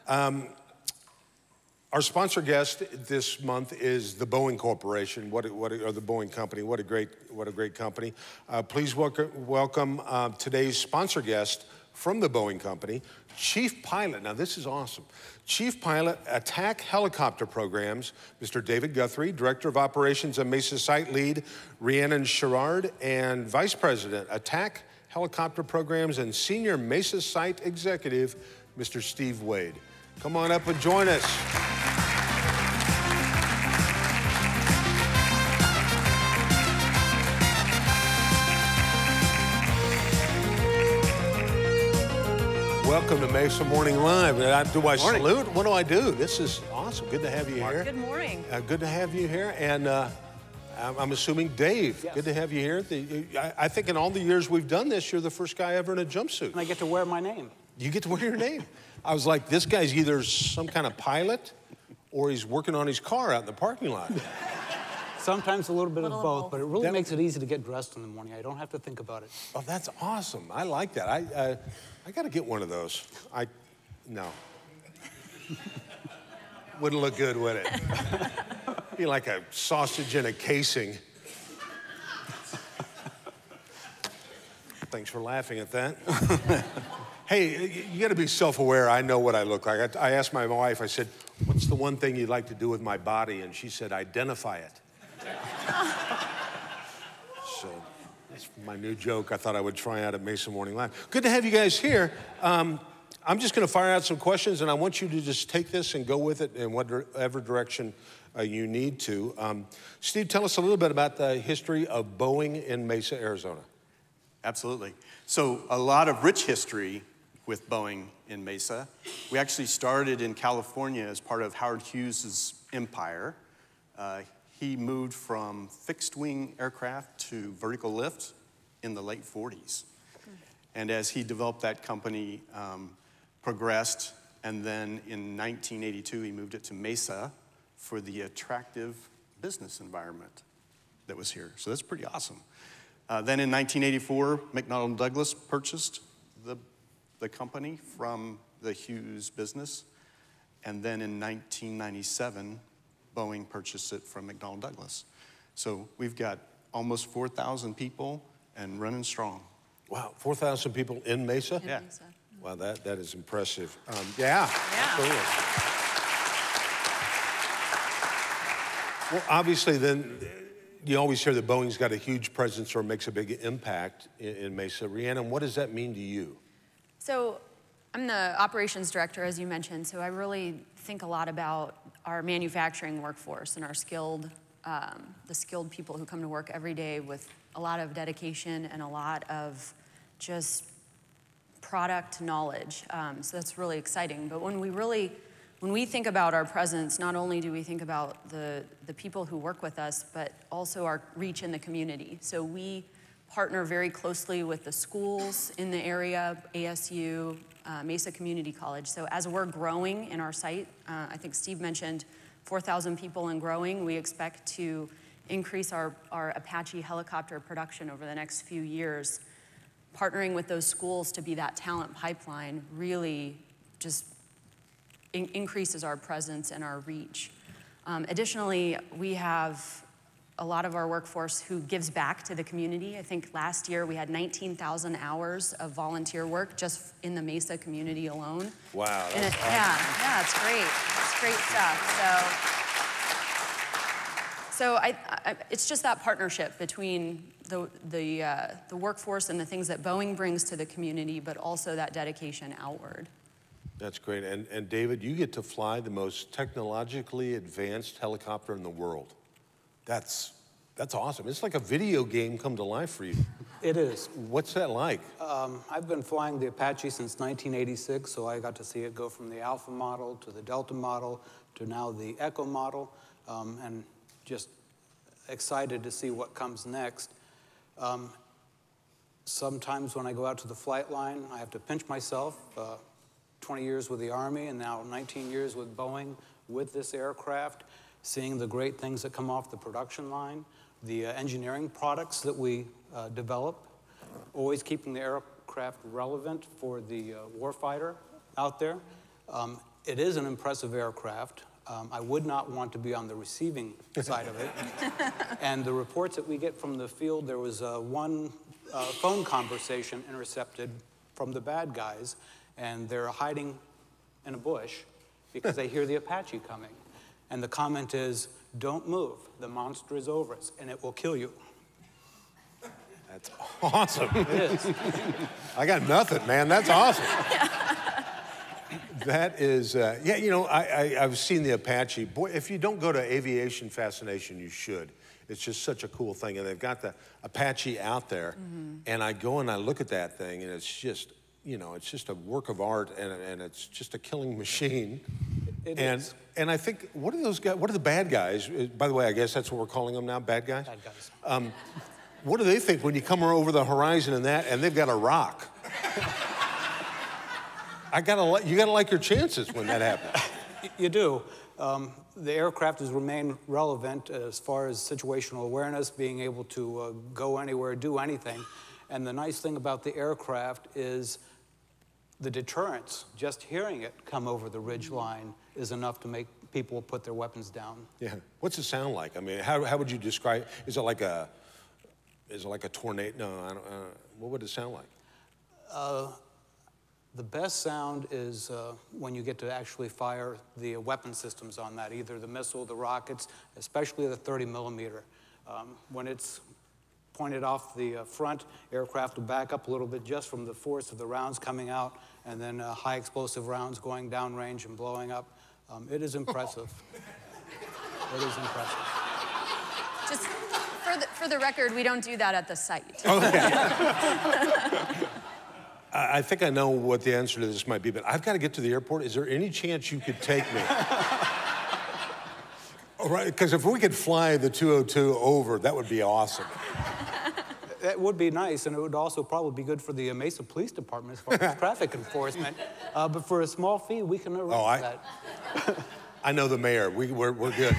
Our sponsor guest this month is the Boeing Corporation, or the Boeing Company. What a great company. Please welcome today's sponsor guest from the Boeing Company, Chief Pilot. Now this is awesome. Chief Pilot, Attack Helicopter Programs, Mr. David Guthrie, Director of Operations and Mesa Site Lead, Rhiannon Sherrard, and Vice President, Attack Helicopter Programs and Senior Mesa Site Executive, Mr. Steve Wade. Come on up and join us. Welcome to Mesa Morning Live. Do I salute? What do I do? This is awesome. Good to have you here. Good morning. Good to have you here. And I'm assuming Dave, yes. Good to have you here. I think in all the years we've done this, you're the first guy ever in a jumpsuit. And I get to wear my name. You get to wear your name. I was like, this guy's either some kind of pilot or he's working on his car out in the parking lot. Sometimes a little bit of both, but it really makes it easy to get dressed in the morning. I don't have to think about it. Oh, that's awesome. I like that. I got to get one of those. No. Wouldn't look good, would it? Be like a sausage in a casing. Thanks for laughing at that. Hey, you got to be self-aware. I know what I look like. I asked my wife, I said, what's the one thing you'd like to do with my body? And she said, identify it. So that's my new joke I thought I would try out at Mesa Morning Live. Good to have you guys here. I'm just going to fire out some questions, and I want you to just take this and go with it in whatever direction you need to. Steve, tell us a little bit about the history of Boeing in Mesa, Arizona. Absolutely. So a lot of rich history with Boeing in Mesa. We actually started in California as part of Howard Hughes's empire. He moved from fixed-wing aircraft to vertical lift in the late 40s. And as he developed that company, progressed, and then in 1982, he moved it to Mesa for the attractive business environment that was here. So that's pretty awesome. Then in 1984, McDonnell Douglas purchased the company from the Hughes business. And then in 1997, Boeing purchased it from McDonnell Douglas. So we've got almost 4,000 people and running strong. Wow, 4,000 people in Mesa? Yeah. Mesa. Wow, that is impressive. Yeah, absolutely. Well, obviously then, you always hear that Boeing's got a huge presence or makes a big impact in Mesa. Rhiannon, what does that mean to you? So I'm the operations director, as you mentioned, so I really think a lot about our manufacturing workforce and our the skilled people who come to work every day with a lot of dedication and a lot of just product knowledge. So that's really exciting. But when we think about our presence, not only do we think about the people who work with us, but also our reach in the community. So we partner very closely with the schools in the area, ASU, Mesa Community College. So as we're growing in our site, I think Steve mentioned 4,000 people and growing, we expect to increase our Apache helicopter production over the next few years. Partnering with those schools to be that talent pipeline really just increases our presence and our reach. Additionally, we have a lot of our workforce who gives back to the community. I think last year we had 19,000 hours of volunteer work just in the Mesa community alone. Wow. And yeah, it's great. It's great stuff. So it's just that partnership between the workforce and the things that Boeing brings to the community, but also that dedication outward. That's great. And David, you get to fly the most technologically advanced helicopter in the world. That's awesome. It's like a video game come to life for you. It is. What's that like? I've been flying the Apache since 1986, so I got to see it go from the Alpha model to the Delta model to now the Echo model, and just excited to see what comes next. Sometimes when I go out to the flight line, I have to pinch myself. 20 years with the Army and now 19 years with Boeing with this aircraft, seeing the great things that come off the production line, the engineering products that we develop, always keeping the aircraft relevant for the warfighter out there. It is an impressive aircraft. I would not want to be on the receiving side of it. And the reports that we get from the field, there was one phone conversation intercepted from the bad guys, and they're hiding in a bush because they hear the Apache coming. And the comment is, "Don't move, the monster is over us, and it will kill you." That's awesome. It is. I got nothing, man. That's awesome. That is, yeah, you know, I've seen the Apache. Boy, if you don't go to Aviation Fascination, you should. It's just such a cool thing. And they've got the Apache out there. And I go and I look at that thing, and it's just, you know, it's just a work of art, and it's just a killing machine. It is. And I think, what are those guys, what are the bad guys? By the way, I guess that's what we're calling them now, bad guys? Bad guys. What do they think when you come over the horizon and they've got a rock? You gotta like your chances when that happens. You do. The aircraft has remained relevant as far as situational awareness, being able to go anywhere, do anything. And the nice thing about the aircraft is the deterrence. Just hearing it come over the ridge line is enough to make people put their weapons down. Yeah. What's it sound like? I mean, how would you describe? Is it like a tornado? No, I don't. What would it sound like? The best sound is when you get to actually fire the weapon systems on that, either the missile, the rockets, especially the 30 millimeter. When it's pointed off the front, aircraft will back up a little bit just from the force of the rounds coming out, and then high explosive rounds going downrange and blowing up. It is impressive. It is impressive. Just for the record, we don't do that at the site. Okay. I think I know what the answer to this might be, but I've got to get to the airport. Is there any chance you could take me? All right, because if we could fly the 202 over, that would be awesome. That would be nice, and it would also probably be good for the Mesa Police Department as far as traffic enforcement. But for a small fee, we can arrange that. I know the mayor. We're good.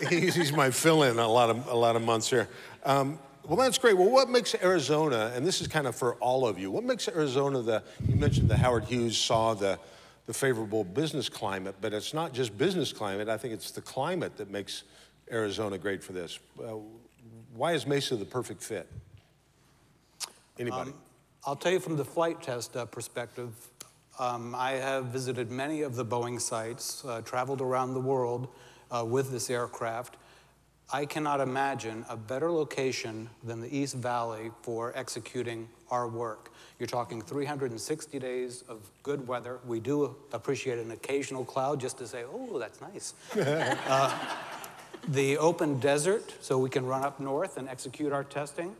He's my fill-in a lot of months here. Well, that's great. Well, what makes Arizona, and this is kind of for all of you, what makes Arizona you mentioned the Howard Hughes saw the favorable business climate, but it's not just business climate. I think it's the climate that makes Arizona great for this. Why is Mesa the perfect fit? Anybody? I'll tell you from the flight test perspective, I have visited many of the Boeing sites, traveled around the world with this aircraft. I cannot imagine a better location than the East Valley for executing our work. You're talking 360 days of good weather. We do appreciate an occasional cloud just to say, oh, that's nice. The open desert, so we can run up north and execute our testing.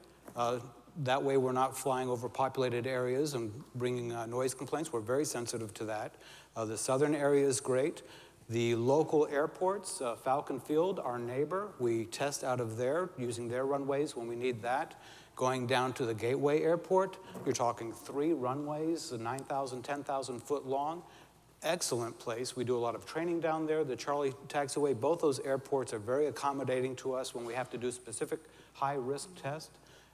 That way we're not flying over populated areas and bringing noise complaints. We're very sensitive to that. The southern area is great. The local airports, Falcon Field, our neighbor, we test out of there using their runways when we need that. Going down to the Gateway Airport, you're talking 3 runways, 9,000, 10,000 foot long. Excellent place. We do a lot of training down there. The Charlie Taxiway, both those airports are very accommodating to us when we have to do specific high-risk tests,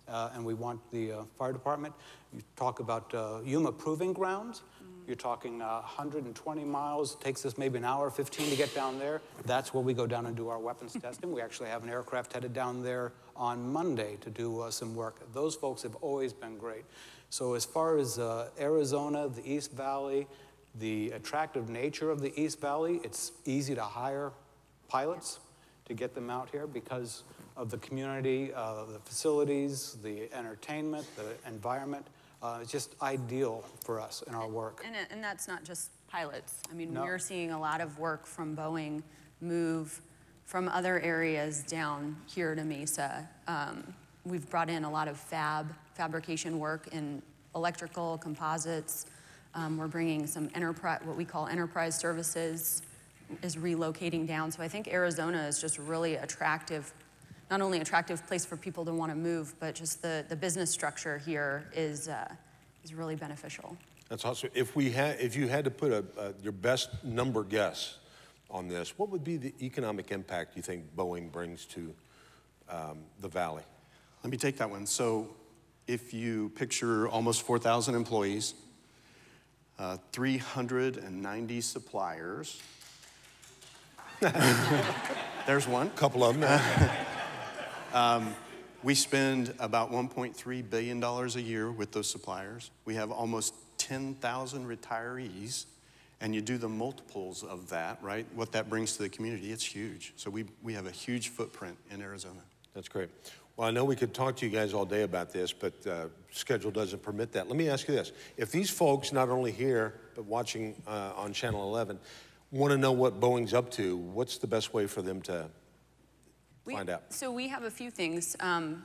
and we want the fire department. You talk about Yuma Proving Grounds. You're talking 120 miles. It takes us maybe an hour, 15 to get down there. That's where we go down and do our weapons testing. We actually have an aircraft headed down there on Monday to do some work. Those folks have always been great. So as far as Arizona, the East Valley, the attractive nature of the East Valley, it's easy to hire pilots to get them out here because of the community, the facilities, the entertainment, the environment. It's just ideal for us in our work. And that's not just pilots. I mean, No. we're seeing a lot of work from Boeing move from other areas down here to Mesa. We've brought in a lot of fabrication work in electrical, composites. We're bringing some what we call enterprise services is relocating down. So I think Arizona is just really attractive, not only attractive place for people to want to move, but just the business structure here is really beneficial. That's awesome. If you had to put your best number guess on this, what would be the economic impact you think Boeing brings to the Valley? Let me take that one. So if you picture almost 4,000 employees, 390 suppliers. There's one. Couple of them. We spend about $1.3 billion a year with those suppliers. We have almost 10,000 retirees, and you do the multiples of that, right? What that brings to the community, it's huge. So we have a huge footprint in Arizona. That's great. Well, I know we could talk to you guys all day about this, but schedule doesn't permit that. Let me ask you this. If these folks, not only here, but watching on Channel 11, want to know what Boeing's up to, what's the best way for them to find out? So we have a few things.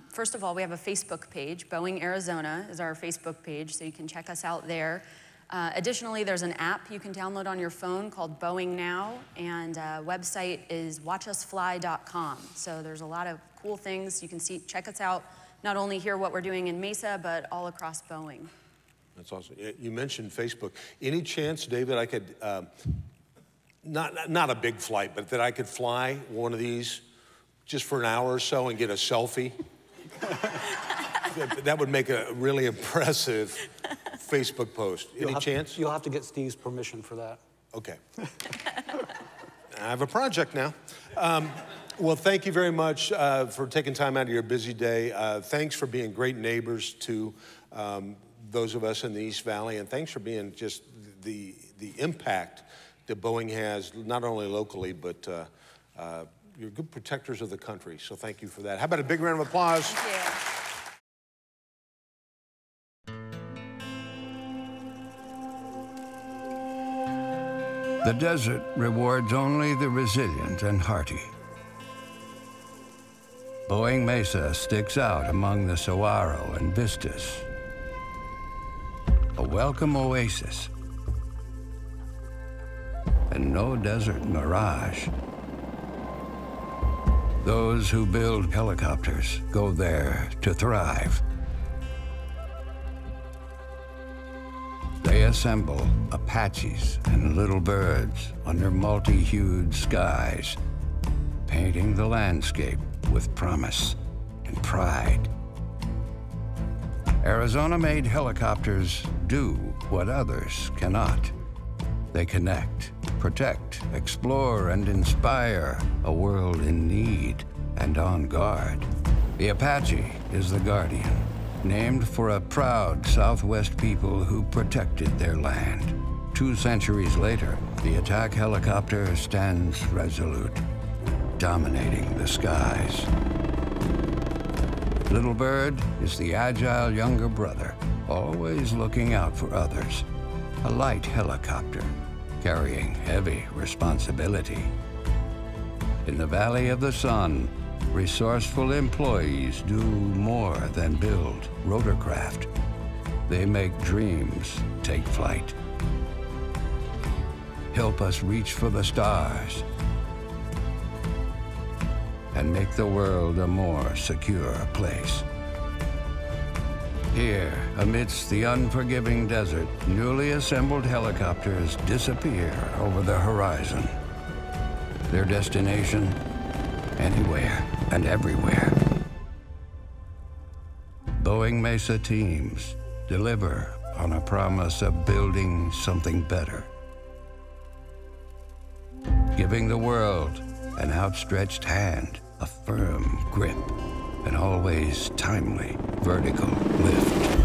First of all, we have a Facebook page. Boeing Arizona is our Facebook page, so you can check us out there. Additionally, there's an app you can download on your phone called Boeing Now, and website is watchusfly.com. So there's a lot of cool things you can see. Check us out, not only hear what we're doing in Mesa, but all across Boeing. That's awesome. You mentioned Facebook. Any chance, David, I could, not a big flight, but that I could fly one of these just for an hour or so and get a selfie? That would make a really impressive Facebook post. Any chance? You'll have to get Steve's permission for that. Okay. I have a project now. Well, thank you very much for taking time out of your busy day. Thanks for being great neighbors to those of us in the East Valley, and thanks for being just the impact that Boeing has, not only locally, but you're good protectors of the country, so thank you for that. How about a big round of applause? Thank you. The desert rewards only the resilient and hardy. Boeing Mesa sticks out among the saguaro and vistas. A welcome oasis. And no desert mirage. Those who build helicopters go there to thrive. They assemble Apaches and little birds under multi-hued skies, painting the landscape with promise and pride. Arizona-made helicopters do what others cannot. They connect, protect, explore, and inspire a world in need and on guard. The Apache is the guardian, named for a proud Southwest people who protected their land. 2 centuries later, the attack helicopter stands resolute, dominating the skies. Little Bird is the agile younger brother, always looking out for others. A light helicopter, carrying heavy responsibility. In the Valley of the Sun, resourceful employees do more than build rotorcraft. They make dreams take flight. Help us reach for the stars and make the world a more secure place. Here, amidst the unforgiving desert, newly assembled helicopters disappear over the horizon. Their destination, anywhere and everywhere. Boeing Mesa teams deliver on a promise of building something better. Giving the world an outstretched hand, a firm grip, an always timely vertical lift.